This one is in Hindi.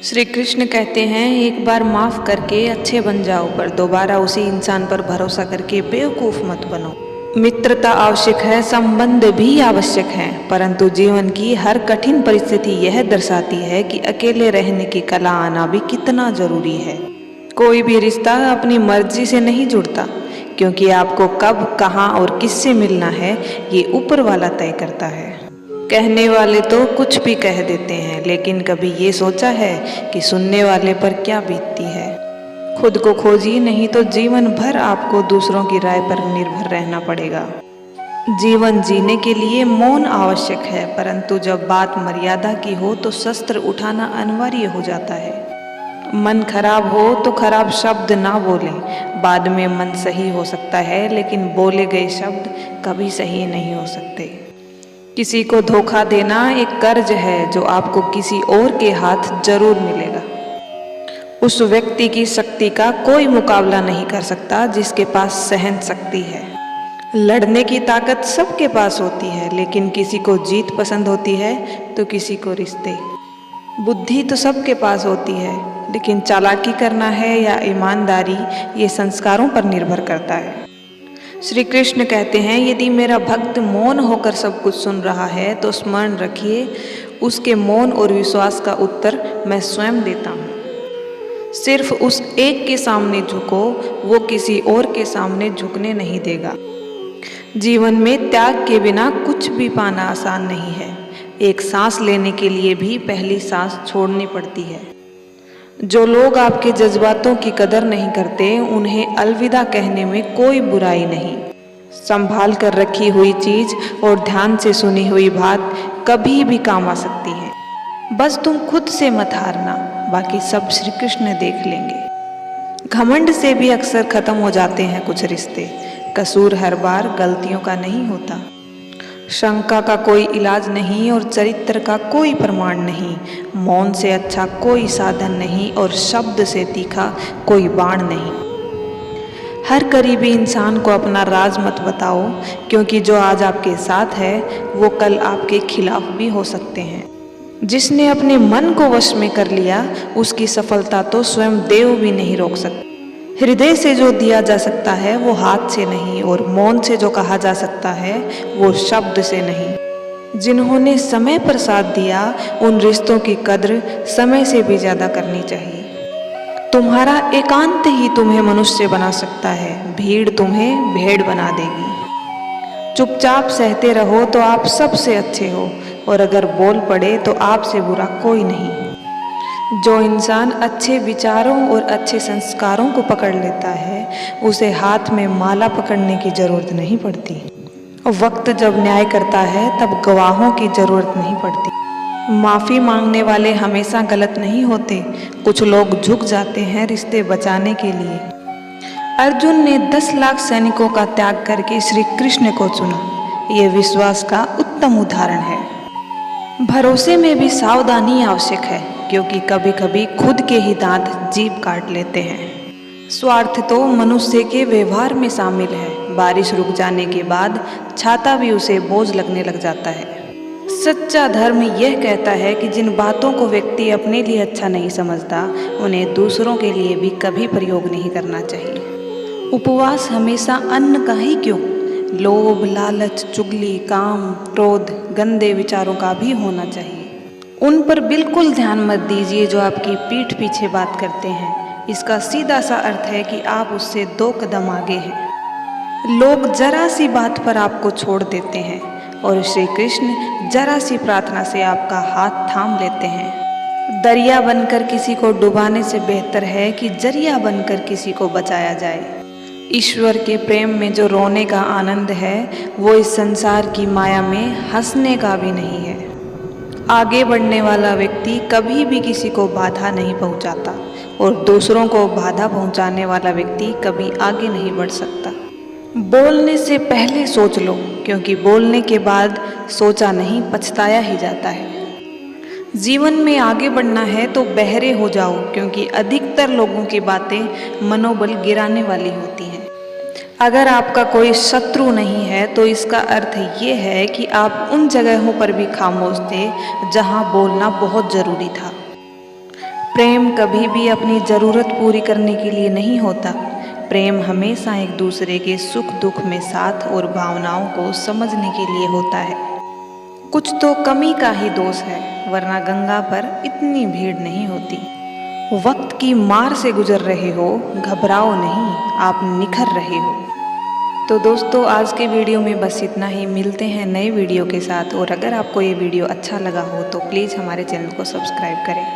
श्री कृष्ण कहते हैं, एक बार माफ़ करके अच्छे बन जाओ, पर दोबारा उसी इंसान पर भरोसा करके बेवकूफ़ मत बनो। मित्रता आवश्यक है, संबंध भी आवश्यक हैं, परंतु जीवन की हर कठिन परिस्थिति यह दर्शाती है कि अकेले रहने की कला आना भी कितना ज़रूरी है। कोई भी रिश्ता अपनी मर्जी से नहीं जुड़ता, क्योंकि आपको कब, कहाँ और किससे मिलना है ये ऊपर वाला तय करता है। कहने वाले तो कुछ भी कह देते हैं, लेकिन कभी ये सोचा है कि सुनने वाले पर क्या बीतती है। खुद को खोजिए, नहीं तो जीवन भर आपको दूसरों की राय पर निर्भर रहना पड़ेगा। जीवन जीने के लिए मौन आवश्यक है, परंतु जब बात मर्यादा की हो तो शस्त्र उठाना अनिवार्य हो जाता है। मन खराब हो तो खराब शब्द ना बोलें। बाद में मन सही हो सकता है, लेकिन बोले गए शब्द कभी सही नहीं हो सकते। किसी को धोखा देना एक कर्ज है जो आपको किसी और के हाथ जरूर मिलेगा। उस व्यक्ति की शक्ति का कोई मुकाबला नहीं कर सकता जिसके पास सहन शक्ति है। लड़ने की ताकत सबके पास होती है, लेकिन किसी को जीत पसंद होती है तो किसी को रिश्ते। बुद्धि तो सबके पास होती है, लेकिन चालाकी करना है या ईमानदारी, ये संस्कारों पर निर्भर करता है। श्री कृष्ण कहते हैं, यदि मेरा भक्त मौन होकर सब कुछ सुन रहा है तो स्मरण रखिए, उसके मौन और विश्वास का उत्तर मैं स्वयं देता हूँ। सिर्फ उस एक के सामने झुको, वो किसी और के सामने झुकने नहीं देगा। जीवन में त्याग के बिना कुछ भी पाना आसान नहीं है। एक सांस लेने के लिए भी पहली सांस छोड़नी पड़ती है। जो लोग आपके जज्बातों की कदर नहीं करते, उन्हें अलविदा कहने में कोई बुराई नहीं। संभाल कर रखी हुई चीज और ध्यान से सुनी हुई बात कभी भी काम आ सकती है। बस तुम खुद से मत हारना, बाकी सब श्री कृष्ण देख लेंगे। घमंड से भी अक्सर खत्म हो जाते हैं कुछ रिश्ते। कसूर हर बार गलतियों का नहीं होता। शंका का कोई इलाज नहीं और चरित्र का कोई प्रमाण नहीं। मौन से अच्छा कोई साधन नहीं और शब्द से तीखा कोई बाण नहीं। हर करीबी इंसान को अपना राज मत बताओ, क्योंकि जो आज आपके साथ है वो कल आपके खिलाफ भी हो सकते हैं। जिसने अपने मन को वश में कर लिया, उसकी सफलता तो स्वयं देव भी नहीं रोक सकते। हृदय से जो दिया जा सकता है वो हाथ से नहीं, और मौन से जो कहा जा सकता है वो शब्द से नहीं। जिन्होंने समय पर साथ दिया, उन रिश्तों की कद्र समय से भी ज्यादा करनी चाहिए। तुम्हारा एकांत ही तुम्हें मनुष्य बना सकता है, भीड़ तुम्हें भेड़ बना देगी। चुपचाप सहते रहो तो आप सबसे अच्छे हो, और अगर बोल पड़े तो आपसे बुरा कोई नहीं। जो इंसान अच्छे विचारों और अच्छे संस्कारों को पकड़ लेता है, उसे हाथ में माला पकड़ने की जरूरत नहीं पड़ती। वक्त जब न्याय करता है तब गवाहों की जरूरत नहीं पड़ती। माफ़ी मांगने वाले हमेशा गलत नहीं होते। कुछ लोग झुक जाते हैं रिश्ते बचाने के लिए। अर्जुन ने 10 लाख सैनिकों का त्याग करके श्री कृष्ण को चुना। ये विश्वास का उत्तम उदाहरण है। भरोसे में भी सावधानी आवश्यक है, क्योंकि कभी कभी खुद के ही दांत जीभ काट लेते हैं। स्वार्थ तो मनुष्य के व्यवहार में शामिल है। बारिश रुक जाने के बाद छाता भी उसे बोझ लगने लग जाता है। सच्चा धर्म यह कहता है कि जिन बातों को व्यक्ति अपने लिए अच्छा नहीं समझता, उन्हें दूसरों के लिए भी कभी प्रयोग नहीं करना चाहिए। उपवास हमेशा अन्न का ही क्यों, लोभ, लालच, चुगली, काम, क्रोध, गंदे विचारों का भी होना चाहिए। उन पर बिल्कुल ध्यान मत दीजिए जो आपकी पीठ पीछे बात करते हैं। इसका सीधा सा अर्थ है कि आप उससे 2 कदम आगे हैं। लोग जरा सी बात पर आपको छोड़ देते हैं, और श्री कृष्ण जरा सी प्रार्थना से आपका हाथ थाम लेते हैं। दरिया बनकर किसी को डुबाने से बेहतर है कि जरिया बनकर किसी को बचाया जाए। ईश्वर के प्रेम में जो रोने का आनंद है, वो इस संसार की माया में हंसने का भी नहीं है। आगे बढ़ने वाला व्यक्ति कभी भी किसी को बाधा नहीं पहुंचाता, और दूसरों को बाधा पहुंचाने वाला व्यक्ति कभी आगे नहीं बढ़ सकता। बोलने से पहले सोच लो, क्योंकि बोलने के बाद सोचा नहीं पछताया ही जाता है। जीवन में आगे बढ़ना है तो बहरे हो जाओ, क्योंकि अधिकतर लोगों की बातें मनोबल गिराने वाली होती हैं। अगर आपका कोई शत्रु नहीं है तो इसका अर्थ ये है कि आप उन जगहों पर भी खामोश थे जहां बोलना बहुत ज़रूरी था। प्रेम कभी भी अपनी ज़रूरत पूरी करने के लिए नहीं होता। प्रेम हमेशा एक दूसरे के सुख दुख में साथ और भावनाओं को समझने के लिए होता है। कुछ तो कमी का ही दोष है, वरना गंगा पर इतनी भीड़ नहीं होती। वक्त की मार से गुजर रहे हो, घबराओ नहीं, आप निखर रहे हो। तो दोस्तों, आज के वीडियो में बस इतना ही। मिलते हैं नए वीडियो के साथ। और अगर आपको ये वीडियो अच्छा लगा हो तो प्लीज़ हमारे चैनल को सब्सक्राइब करें।